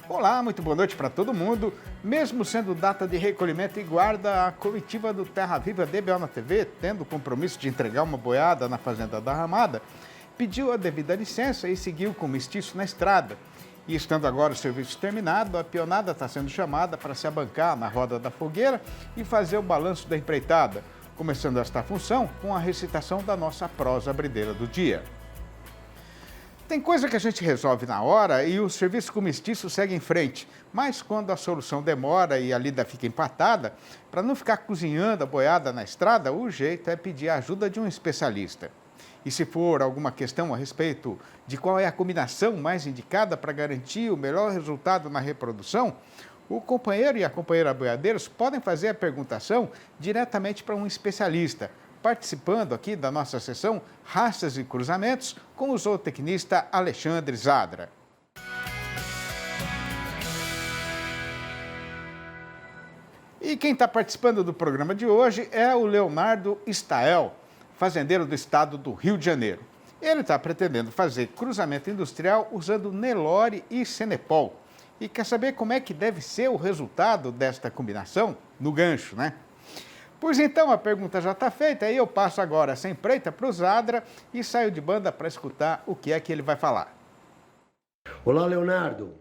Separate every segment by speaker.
Speaker 1: Olá, muito boa noite para todo mundo. Mesmo sendo data de recolhimento e guarda, a comitiva do Terra Viva DBO na TV, tendo o compromisso de entregar uma boiada na Fazenda da Ramada, pediu a devida licença e seguiu com o mestiço na estrada. E estando agora o serviço terminado, a peonada está sendo chamada para se abancar na roda da fogueira e fazer o balanço da empreitada, começando esta função com a recitação da nossa prosa brideira do dia. Tem coisa que a gente resolve na hora e o serviço com mestiço segue em frente. Mas quando a solução demora e a lida fica empatada, para não ficar cozinhando a boiada na estrada, o jeito é pedir a ajuda de um especialista. E se for alguma questão a respeito de qual é a combinação mais indicada para garantir o melhor resultado na reprodução, o companheiro e a companheira boiadeiros podem fazer a perguntação diretamente para um especialista, participando aqui da nossa sessão Raças e Cruzamentos com o zootecnista Alexandre Zadra. E quem está participando do programa de hoje é o Leonardo Stael, fazendeiro do estado do Rio de Janeiro. Ele está pretendendo fazer cruzamento industrial usando Nelore e Senepol. E quer saber como é que deve ser o resultado desta combinação? No gancho, né? Pois então, a pergunta já está feita e eu passo agora sem preta para o Zadra e saio de banda para escutar o que é que ele vai falar.
Speaker 2: Olá, Leonardo.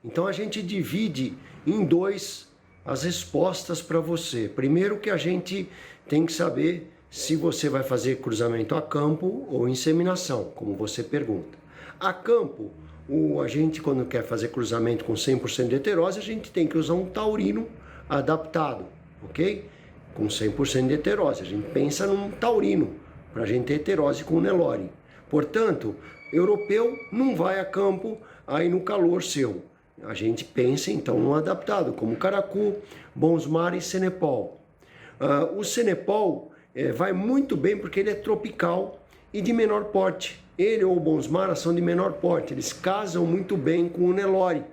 Speaker 2: Então a gente divide em dois as respostas para você. Primeiro que a gente tem que saber se você vai fazer cruzamento a campo ou inseminação, como você pergunta. A campo, a gente quando quer fazer cruzamento com 100% de heterose, a gente tem que usar um taurino adaptado, ok? Com 100% de heterose. A gente pensa num taurino, para a gente ter heterose com Nelore. Portanto, europeu não vai a campo aí no calor seu. A gente pensa então num adaptado, como Caracu, Bonsmar e Senepol. O Senepol vai muito bem porque ele é tropical e de menor porte. Ele ou o Bonsmar são de menor porte, eles casam muito bem com o Nelore,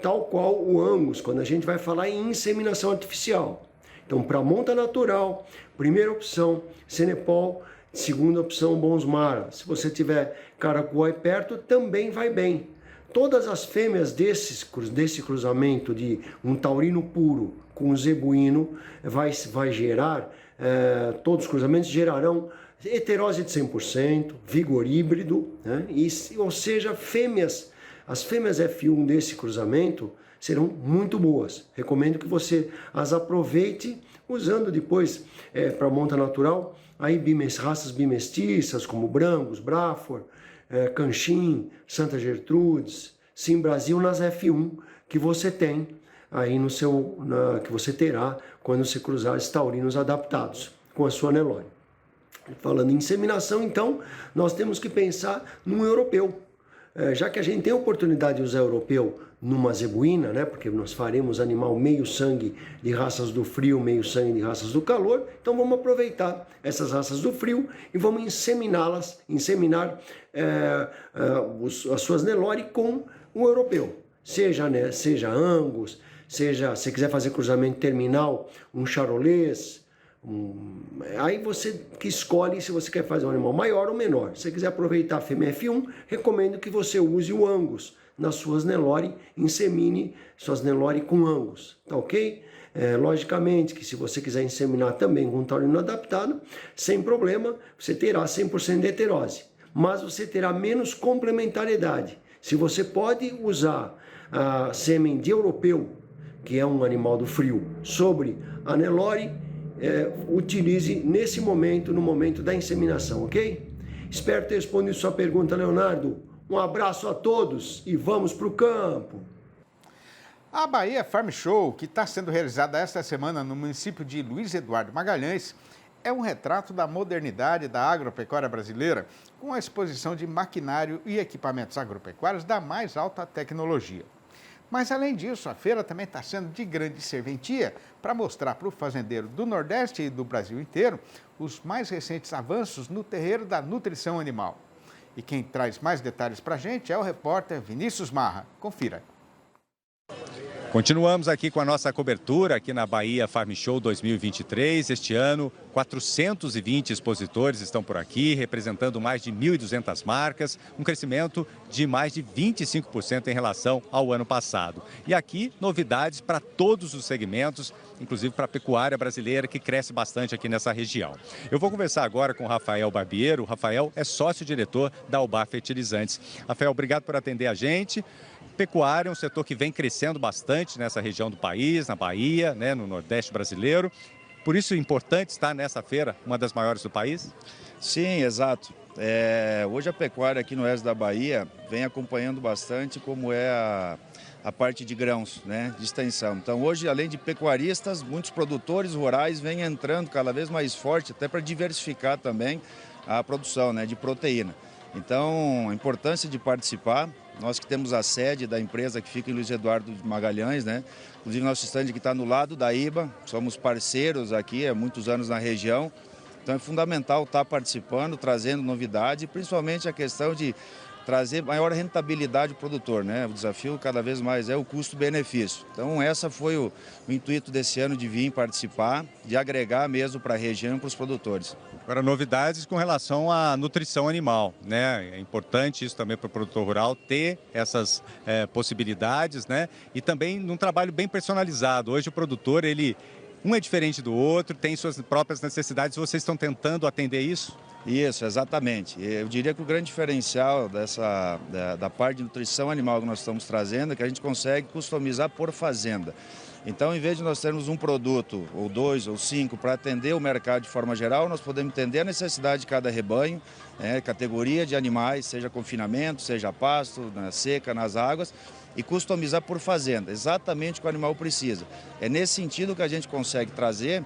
Speaker 2: tal qual o Angus, quando a gente vai falar em inseminação artificial. Então, para monta natural, primeira opção, Senepol, segunda opção, Bonsmar. Se você tiver Caracu aí perto, também vai bem. Todas as fêmeas desse cruzamento de um taurino puro com um zebuíno vai gerar, todos os cruzamentos gerarão heterose de 100%, vigor híbrido, né? Ou seja, as fêmeas F1 desse cruzamento serão muito boas. Recomendo que você as aproveite usando depois para monta natural aí raças bimestiças como Brangus, Brafor, Canchim, Santa Gertrudes, Sim Brasil nas F1 que você tem aí que você terá quando você cruzar esses taurinos adaptados com a sua Nelore. Falando em inseminação, então, nós temos que pensar num europeu. Já que a gente tem a oportunidade de usar europeu numa zebuína, né, porque nós faremos animal meio sangue de raças do frio, meio sangue de raças do calor, então vamos aproveitar essas raças do frio e vamos inseminar as suas Nelore com o europeu. Seja Angus, seja, se quiser fazer cruzamento terminal, um charolês. Aí você que escolhe se você quer fazer um animal maior ou menor. Se você quiser aproveitar a fêmea F1, recomendo que você use o Angus nas suas Nelore, insemine suas Nelore com Angus, tá ok? Logicamente que se você quiser inseminar também com um taurino adaptado, sem problema, você terá 100% de heterose, mas você terá menos complementariedade. Se você pode usar a sêmen de europeu, que é um animal do frio, sobre a Nelore, utilize nesse momento, no momento da inseminação, ok? Espero ter respondido sua pergunta, Leonardo. Um abraço a todos e vamos para o campo.
Speaker 1: A Bahia Farm Show, que está sendo realizada esta semana no município de Luiz Eduardo Magalhães, é um retrato da modernidade da agropecuária brasileira, com a exposição de maquinário e equipamentos agropecuários da mais alta tecnologia. Mas, além disso, a feira também está sendo de grande serventia para mostrar para o fazendeiro do Nordeste e do Brasil inteiro os mais recentes avanços no terreiro da nutrição animal. E quem traz mais detalhes para a gente é o repórter Vinícius Marra. Confira.
Speaker 3: Continuamos aqui com a nossa cobertura aqui na Bahia Farm Show 2023. Este ano, 420 expositores estão por aqui, representando mais de 1.200 marcas, um crescimento de mais de 25% em relação ao ano passado. E aqui, novidades para todos os segmentos, inclusive para a pecuária brasileira, que cresce bastante aqui nessa região. Eu vou conversar agora com o Rafael Barbiero. O Rafael é sócio-diretor da Albar Fertilizantes. Rafael, obrigado por atender a gente. Pecuária é um setor que vem crescendo bastante nessa região do país, na Bahia, né, no Nordeste brasileiro. Por isso é importante estar nessa feira, uma das maiores do país?
Speaker 4: Sim, exato. Hoje a pecuária aqui no oeste da Bahia vem acompanhando bastante como é a parte de grãos, né, de extensão. Então hoje, além de pecuaristas, muitos produtores rurais vêm entrando cada vez mais forte, até para diversificar também a produção, né, de proteína. Então a importância de participar. Nós que temos a sede da empresa que fica em Luiz Eduardo de Magalhães, né? Inclusive nosso estande que está no lado da IBA, somos parceiros aqui há muitos anos na região. Então é fundamental estar participando, trazendo novidade, principalmente a questão de trazer maior rentabilidade ao produtor, né? O desafio cada vez mais é o custo-benefício. Então essa foi o intuito desse ano de vir participar, de agregar mesmo para a região e para os produtores.
Speaker 3: Agora, novidades com relação à nutrição animal, né? É importante isso também para o produtor rural ter essas possibilidades, né? E também num trabalho bem personalizado. Hoje o produtor, um é diferente do outro, tem suas próprias necessidades. Vocês estão tentando atender isso?
Speaker 4: Isso, exatamente. Eu diria que o grande diferencial da parte de nutrição animal que nós estamos trazendo é que a gente consegue customizar por fazenda. Então, em vez de nós termos um produto, ou 2, ou 5, para atender o mercado de forma geral, nós podemos entender a necessidade de cada rebanho, categoria de animais, seja confinamento, seja pasto, na seca, nas águas, e customizar por fazenda, exatamente o que o animal precisa. É nesse sentido que a gente consegue trazer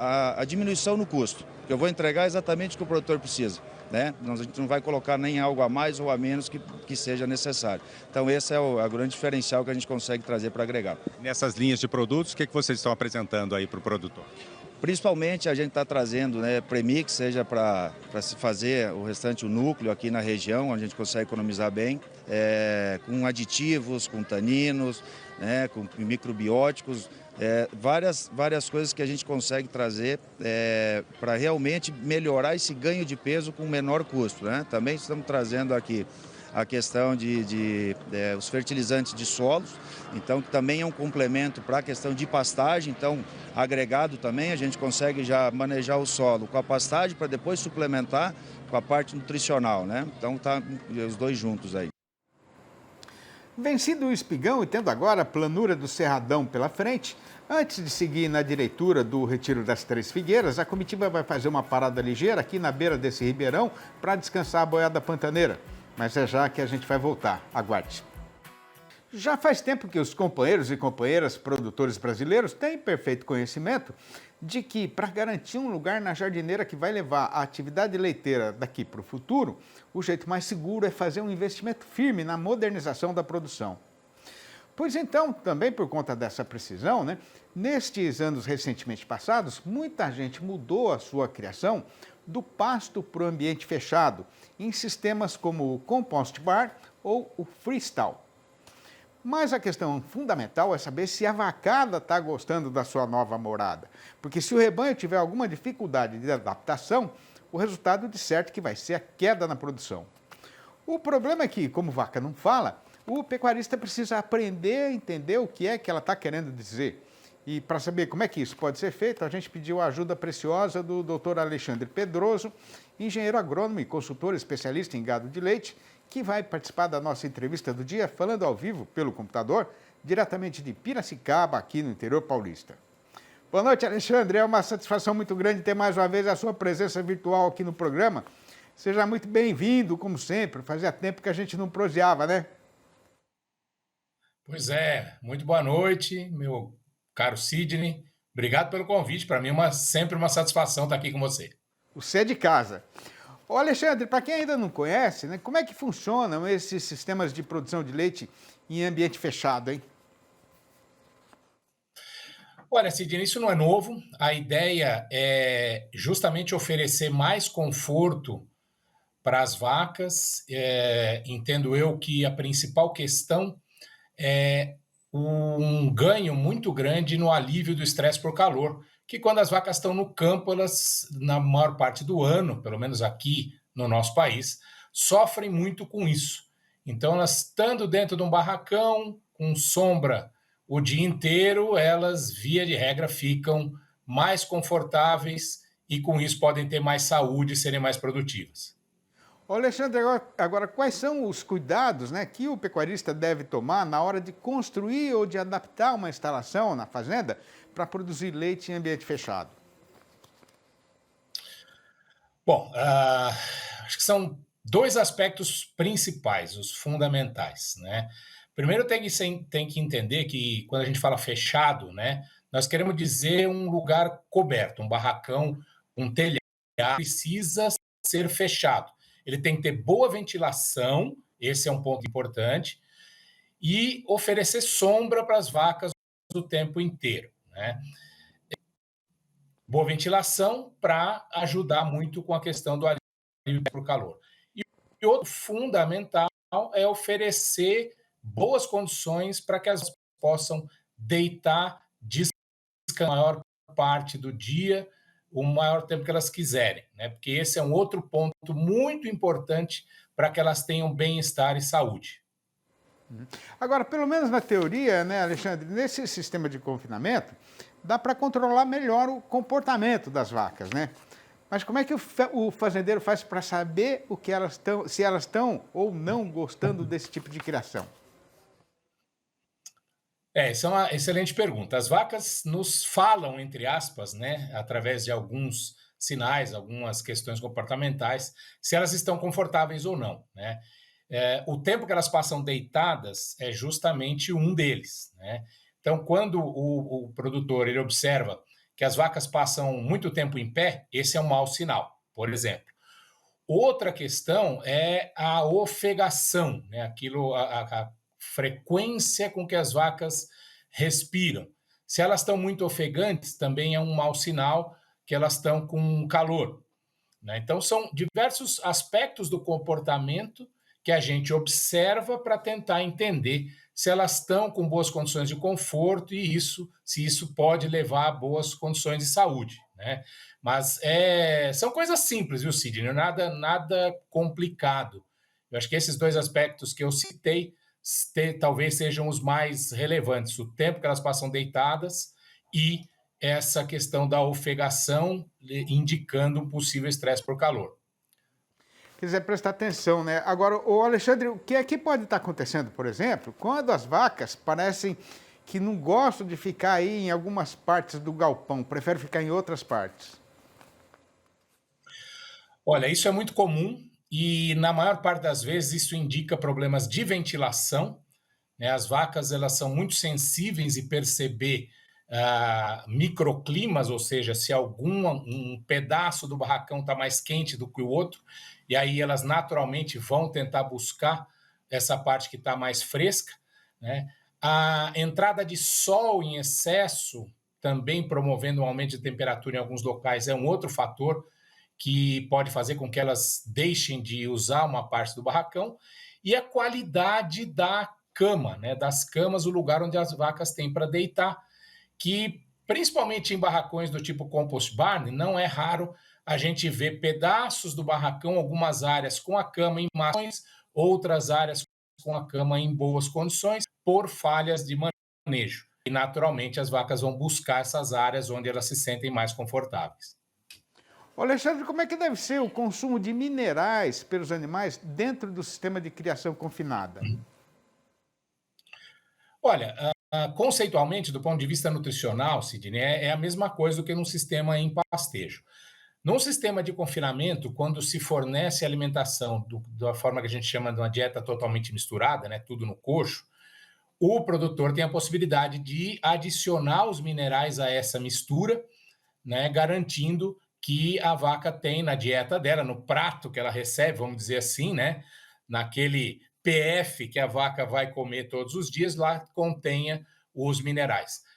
Speaker 4: a diminuição no custo, que eu vou entregar exatamente o que o produtor precisa. Né? A gente não vai colocar nem algo a mais ou a menos que seja necessário. Então esse é o grande diferencial que a gente consegue trazer para agregar.
Speaker 3: Nessas linhas de produtos, o que vocês estão apresentando aí para o produtor?
Speaker 4: Principalmente a gente está trazendo, né, premix, seja para se fazer o restante, o núcleo aqui na região, onde a gente consegue economizar bem, com aditivos, com taninos, né, com microbióticos, várias coisas que a gente consegue trazer para realmente melhorar esse ganho de peso com menor custo. Né? Também estamos trazendo aqui a questão de os fertilizantes de solos, então que também é um complemento para a questão de pastagem, então agregado também a gente consegue já manejar o solo com a pastagem para depois suplementar com a parte nutricional, né? Então tá os dois juntos aí.
Speaker 1: Vencido o espigão e tendo agora a planura do Cerradão pela frente, antes de seguir na direitura do Retiro das Três Figueiras, a comitiva vai fazer uma parada ligeira aqui na beira desse ribeirão para descansar a boiada pantaneira. Mas é já que a gente vai voltar. Aguarde. Já faz tempo que os companheiros e companheiras produtores brasileiros têm perfeito conhecimento de que, para garantir um lugar na jardineira que vai levar a atividade leiteira daqui para o futuro, o jeito mais seguro é fazer um investimento firme na modernização da produção. Pois então, também por conta dessa precisão, nestes anos recentemente passados, muita gente mudou a sua criação do pasto para o ambiente fechado, em sistemas como o Compost Bar ou o Freestyle. Mas a questão fundamental é saber se a vacada está gostando da sua nova morada. Porque se o rebanho tiver alguma dificuldade de adaptação, o resultado de certo que vai ser a queda na produção. O problema é que, como vaca não fala, o pecuarista precisa aprender a entender o que é que ela está querendo dizer. E para saber como é que isso pode ser feito, a gente pediu a ajuda preciosa do Dr. Alexandre Pedroso, engenheiro agrônomo e consultor especialista em gado de leite, que vai participar da nossa entrevista do dia, falando ao vivo pelo computador, diretamente de Piracicaba, aqui no interior paulista. Boa noite, Alexandre. É uma satisfação muito grande ter mais uma vez a sua presença virtual aqui no programa. Seja muito bem-vindo, como sempre. Fazia tempo que a gente não proseava, né?
Speaker 5: Pois é, muito boa noite, meu caro Sidney. Obrigado pelo convite. Para mim é sempre uma satisfação estar aqui com você.
Speaker 1: Você é de casa. Ô Alexandre, para quem ainda não conhece, como é que funcionam esses sistemas de produção de leite em ambiente fechado, hein?
Speaker 5: Olha, Sidney, isso não é novo. A ideia é justamente oferecer mais conforto para as vacas. Entendo eu que a principal questão é um ganho muito grande no alívio do estresse por calor, que quando as vacas estão no campo, elas, na maior parte do ano, pelo menos aqui no nosso país, sofrem muito com isso. Então, elas estando dentro de um barracão, com sombra o dia inteiro, elas, via de regra, ficam mais confortáveis e com isso podem ter mais saúde e serem mais produtivas.
Speaker 1: Ô Alexandre, agora, quais são os cuidados, né, que o pecuarista deve tomar na hora de construir ou de adaptar uma instalação na fazenda para produzir leite em ambiente fechado?
Speaker 5: Bom, acho que são dois aspectos principais, os fundamentais, né? Primeiro tem que entender que quando a gente fala fechado, né, nós queremos dizer um lugar coberto, um barracão, um telhado, precisa ser fechado. Ele tem que ter boa ventilação, esse é um ponto importante, e oferecer sombra para as vacas o tempo inteiro, né? Boa ventilação para ajudar muito com a questão do alívio para o calor. E outro fundamental é oferecer boas condições para que as vacas possam deitar, descansar a maior parte do dia, o maior tempo que elas quiserem, né? Porque esse é um outro ponto muito importante para que elas tenham bem-estar e saúde.
Speaker 1: Agora, pelo menos na teoria, né, Alexandre, nesse sistema de confinamento, dá para controlar melhor o comportamento das vacas, né? Mas como é que o fazendeiro faz para saber o que elas estão, se elas estão ou não gostando desse tipo de criação?
Speaker 5: Essa é uma excelente pergunta. As vacas nos falam, entre aspas, né, através de alguns sinais, algumas questões comportamentais, se elas estão confortáveis ou não, né? O tempo que elas passam deitadas é justamente um deles, né? Então, quando o produtor ele observa que as vacas passam muito tempo em pé, esse é um mau sinal, por exemplo. Outra questão é a ofegação, né? A frequência com que as vacas respiram. Se elas estão muito ofegantes, também é um mau sinal que elas estão com calor, né? Então, são diversos aspectos do comportamento que a gente observa para tentar entender se elas estão com boas condições de conforto e se isso pode levar a boas condições de saúde, né? Mas são coisas simples, viu, Sidney? Nada complicado. Eu acho que esses dois aspectos que eu citei talvez sejam os mais relevantes: o tempo que elas passam deitadas e essa questão da ofegação, indicando um possível estresse por calor.
Speaker 1: Quiser prestar atenção, né? Agora, o Alexandre, o que é que pode estar acontecendo, por exemplo, quando as vacas parecem que não gostam de ficar aí em algumas partes do galpão, preferem ficar em outras partes?
Speaker 5: Olha, isso é muito comum e na maior parte das vezes isso indica problemas de ventilação, né? As vacas elas são muito sensíveis em perceber microclimas, ou seja, se um pedaço do barracão está mais quente do que o outro, e aí elas naturalmente vão tentar buscar essa parte que está mais fresca, né? A entrada de sol em excesso, também promovendo um aumento de temperatura em alguns locais, é um outro fator que pode fazer com que elas deixem de usar uma parte do barracão, e a qualidade da cama, né, das camas, o lugar onde as vacas têm para deitar, que principalmente em barracões do tipo compost barn, não é raro a gente ver pedaços do barracão, algumas áreas com a cama em más condições, outras áreas com a cama em boas condições, por falhas de manejo. E naturalmente as vacas vão buscar essas áreas onde elas se sentem mais confortáveis.
Speaker 1: Ô Alexandre, como é que deve ser o consumo de minerais pelos animais dentro do sistema de criação confinada?
Speaker 5: Olha, conceitualmente, do ponto de vista nutricional, Sidney, é a mesma coisa do que num sistema em pastejo. Num sistema de confinamento, quando se fornece alimentação da forma que a gente chama de uma dieta totalmente misturada, né, tudo no coxo, o produtor tem a possibilidade de adicionar os minerais a essa mistura, né, garantindo que a vaca tem na dieta dela, no prato que ela recebe, vamos dizer assim, né, naquele PF que a vaca vai comer todos os dias, lá contenha os minerais.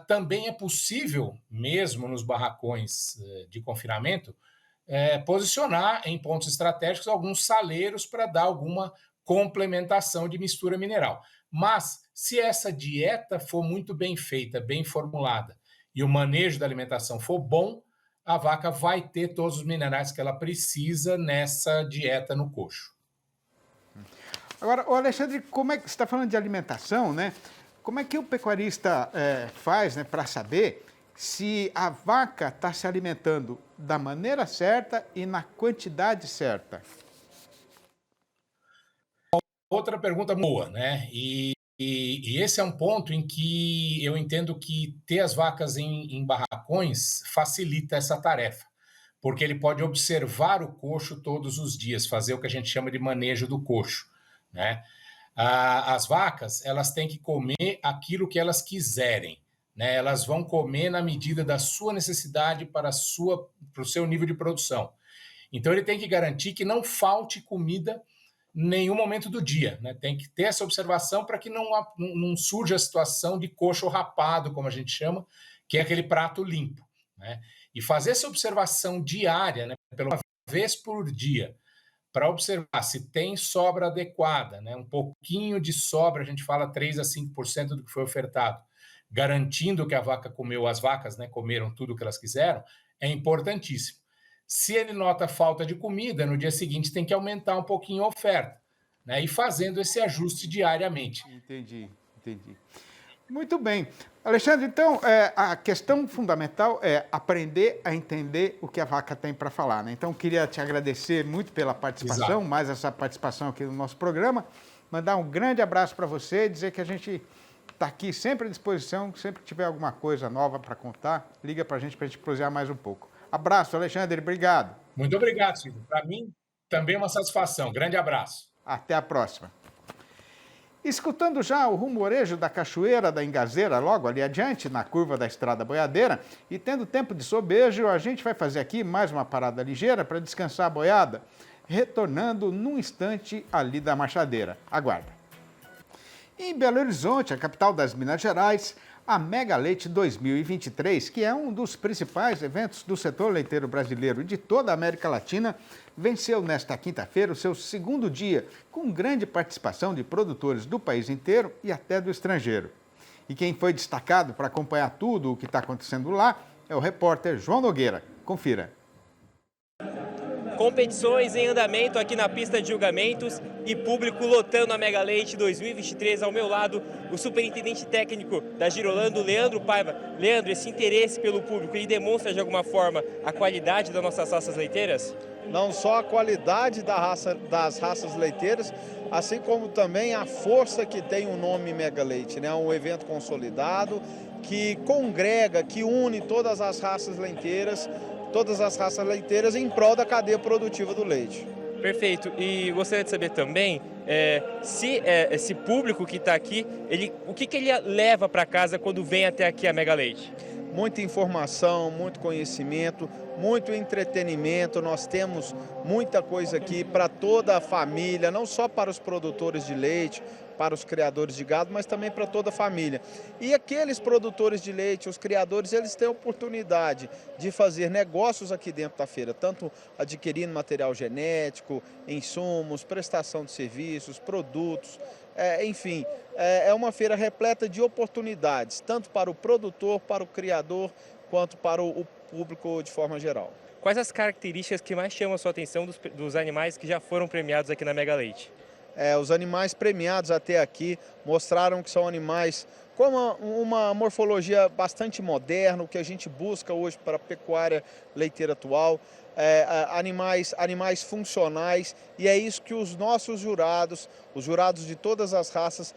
Speaker 5: Também é possível, mesmo nos barracões de confinamento, posicionar em pontos estratégicos alguns saleiros para dar alguma complementação de mistura mineral. Mas, se essa dieta for muito bem feita, bem formulada, e o manejo da alimentação for bom, a vaca vai ter todos os minerais que ela precisa nessa dieta no coxo.
Speaker 1: Agora, ô Alexandre, como é que você está falando de alimentação, né? Como é que o pecuarista faz, né, para saber se a vaca está se alimentando da maneira certa e na quantidade certa?
Speaker 5: Outra pergunta boa, né? E esse é um ponto em que eu entendo que ter as vacas em barracões facilita essa tarefa, porque ele pode observar o coxo todos os dias, fazer o que a gente chama de manejo do coxo, né? As vacas, elas têm que comer aquilo que elas quiserem, né? Elas vão comer na medida da sua necessidade para o seu nível de produção. Então ele tem que garantir que não falte comida em nenhum momento do dia, né? Tem que ter essa observação para que não surja a situação de coxo rapado, como a gente chama, que é aquele prato limpo, né? E fazer essa observação diária, né, pelo menos uma vez por dia, para observar se tem sobra adequada, né? Um pouquinho de sobra, a gente fala 3 a 5% do que foi ofertado, garantindo que a vaca comeu, as vacas, né, comeram tudo o que elas quiseram, é importantíssimo. Se ele nota falta de comida, no dia seguinte tem que aumentar um pouquinho a oferta, né? E fazendo esse ajuste diariamente.
Speaker 1: Entendi. Muito bem. Alexandre, então, a questão fundamental é aprender a entender o que a vaca tem para falar, né? Então, queria te agradecer muito pela participação,
Speaker 5: Exato.
Speaker 1: mais essa participação aqui no nosso programa, mandar um grande abraço para você, dizer que a gente está aqui sempre à disposição, sempre que tiver alguma coisa nova para contar, liga para a gente prosear mais um pouco. Abraço, Alexandre, obrigado.
Speaker 5: Muito obrigado, Silvio. Para mim, também é uma satisfação. Grande abraço.
Speaker 1: Até a próxima. Escutando já o rumorejo da cachoeira da Engazeira, logo ali adiante, na curva da Estrada Boiadeira, e tendo tempo de sobejo, a gente vai fazer aqui mais uma parada ligeira para descansar a boiada, retornando num instante ali da Machadeira. Aguarda. Em Belo Horizonte, a capital das Minas Gerais, a Mega Leite 2023, que é um dos principais eventos do setor leiteiro brasileiro e de toda a América Latina, venceu nesta quinta-feira o seu segundo dia, com grande participação de produtores do país inteiro e até do estrangeiro. E quem foi destacado para acompanhar tudo o que está acontecendo lá é o repórter João Nogueira. Confira.
Speaker 6: Competições em andamento aqui na pista de julgamentos e público lotando a Mega Leite 2023. Ao meu lado, o superintendente técnico da Girolando, Leandro Paiva. Leandro, esse interesse pelo público, ele demonstra de alguma forma a qualidade das nossas raças leiteiras?
Speaker 7: Não só a qualidade das raças leiteiras, assim como também a força que tem o nome Mega Leite, né? Um evento consolidado que congrega, que une todas as raças leiteiras em prol da cadeia produtiva do leite.
Speaker 6: Perfeito. E gostaria de saber também se esse público que está aqui, o que ele leva para casa quando vem até aqui a Mega Leite?
Speaker 7: Muita informação, muito conhecimento, muito entretenimento. Nós temos muita coisa aqui para toda a família, não só para os produtores de leite, para os criadores de gado, mas também para toda a família. E aqueles produtores de leite, os criadores, eles têm a oportunidade de fazer negócios aqui dentro da feira, tanto adquirindo material genético, insumos, prestação de serviços, produtos, enfim, é uma feira repleta de oportunidades, tanto para o produtor, para o criador, quanto para o público de forma geral.
Speaker 6: Quais as características que mais chamam a sua atenção dos animais que já foram premiados aqui na Mega Leite?
Speaker 7: Os animais premiados até aqui mostraram que são animais com uma morfologia bastante moderna, o que a gente busca hoje para a pecuária leiteira atual, animais funcionais, e é isso que os nossos jurados, os jurados de todas as raças,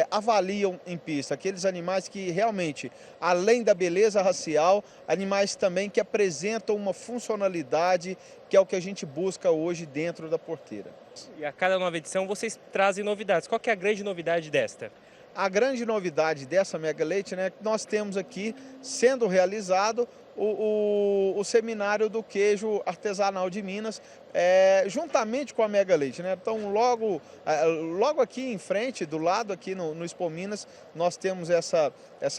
Speaker 7: avaliam em pista, aqueles animais que realmente, além da beleza racial, animais também que apresentam uma funcionalidade, que é o que a gente busca hoje dentro da porteira.
Speaker 6: E a cada nova edição vocês trazem novidades. Qual que é a grande novidade desta?
Speaker 7: A grande novidade dessa Mega Leite, né, que nós temos aqui sendo realizado o seminário do queijo artesanal de Minas, juntamente com a Mega Leite, né? Então, logo aqui em frente, do lado aqui no Expo Minas, nós temos essa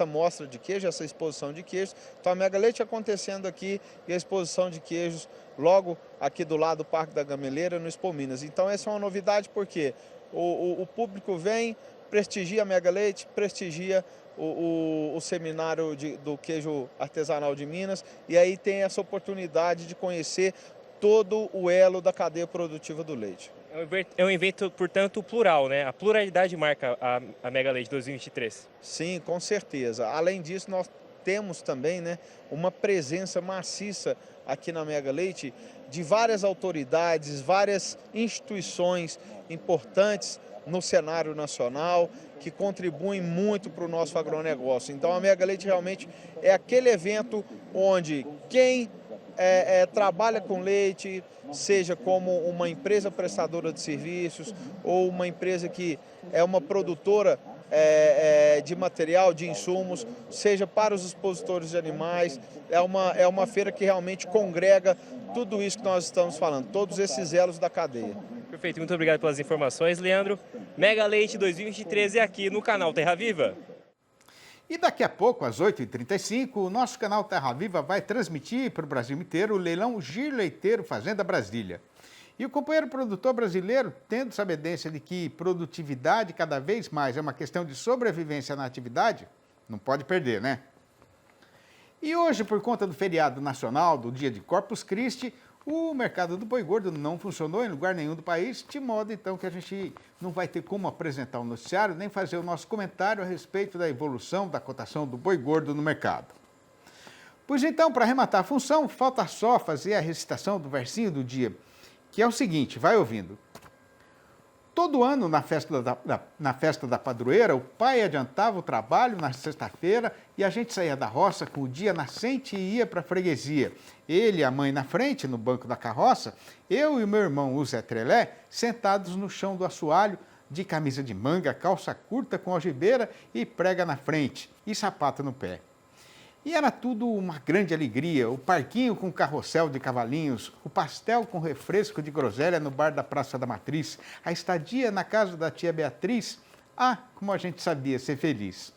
Speaker 7: mostra de queijo, essa exposição de queijos. Então, a Mega Leite acontecendo aqui e a exposição de queijos logo aqui do lado do Parque da Gameleira, no Expo Minas. Então, essa é uma novidade porque o público vem, prestigia a Mega Leite, prestigia o seminário do queijo artesanal de Minas, e aí tem essa oportunidade de conhecer todo o elo da cadeia produtiva do leite.
Speaker 6: É um evento, portanto, plural, né? A pluralidade marca a Mega Leite 2023.
Speaker 7: Sim, com certeza. Além disso, nós temos também, né, uma presença maciça aqui na Mega Leite de várias autoridades, várias instituições importantes no cenário nacional, que contribuem muito para o nosso agronegócio. Então a Mega Leite realmente é aquele evento onde quem trabalha com leite, seja como uma empresa prestadora de serviços ou uma empresa que é uma produtora de material, de insumos, seja para os expositores de animais, é uma feira que realmente congrega tudo isso que nós estamos falando, todos esses elos da cadeia.
Speaker 6: Perfeito, muito obrigado pelas informações, Leandro. Mega Leite 2023 é aqui no canal Terra Viva.
Speaker 1: E daqui a pouco, às 8h35, o nosso canal Terra Viva vai transmitir para o Brasil inteiro o leilão Giro Leiteiro Fazenda Brasília. E o companheiro produtor brasileiro, tendo sabedência de que produtividade cada vez mais é uma questão de sobrevivência na atividade, não pode perder, né? E hoje, por conta do feriado nacional, do dia de Corpus Christi, o mercado do boi gordo não funcionou em lugar nenhum do país, de modo então que a gente não vai ter como apresentar o noticiário nem fazer o nosso comentário a respeito da evolução da cotação do boi gordo no mercado. Pois então, para arrematar a função, falta só fazer a recitação do versinho do dia, que é o seguinte, vai ouvindo. Todo ano, na festa da padroeira, o pai adiantava o trabalho na sexta-feira e a gente saía da roça com o dia nascente e ia para a freguesia. Ele e a mãe na frente, no banco da carroça, eu e o meu irmão, o Zé Trelé, sentados no chão do assoalho, de camisa de manga, calça curta com algibeira e prega na frente e sapato no pé. E era tudo uma grande alegria, o parquinho com carrossel de cavalinhos, o pastel com refresco de groselha no bar da Praça da Matriz, a estadia na casa da tia Beatriz. Ah, como a gente sabia ser feliz.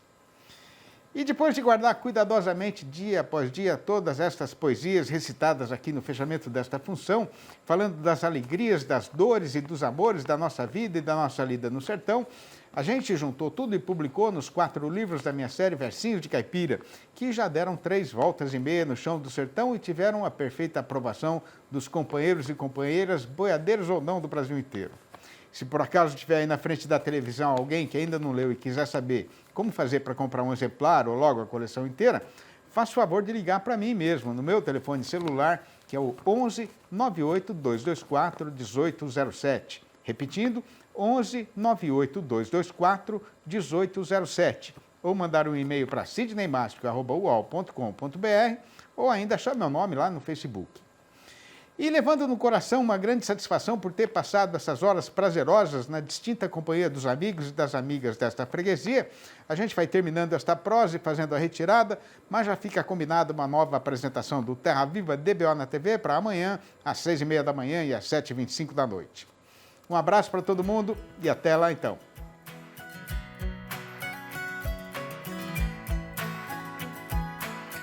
Speaker 1: E depois de guardar cuidadosamente, dia após dia, todas estas poesias recitadas aqui no fechamento desta função, falando das alegrias, das dores e dos amores da nossa vida e da nossa lida no sertão, a gente juntou tudo e publicou nos 4 livros da minha série Versinhos de Caipira, que já deram 3 voltas e meia no chão do sertão e tiveram a perfeita aprovação dos companheiros e companheiras, boiadeiros ou não, do Brasil inteiro. Se por acaso tiver aí na frente da televisão alguém que ainda não leu e quiser saber como fazer para comprar um exemplar ou logo a coleção inteira, faça o favor de ligar para mim mesmo, no meu telefone celular, que é o 11 98 224 1807. Repetindo, 11 98 224 1807. Ou mandar um e-mail para sidneymastico@uol.com.br ou ainda achar meu nome lá no Facebook. E levando no coração uma grande satisfação por ter passado essas horas prazerosas na distinta companhia dos amigos e das amigas desta freguesia, a gente vai terminando esta prosa e fazendo a retirada, mas já fica combinada uma nova apresentação do Terra Viva DBO na TV para amanhã, às 6h30 da manhã e às 7h25 da noite. Um abraço para todo mundo e até lá então.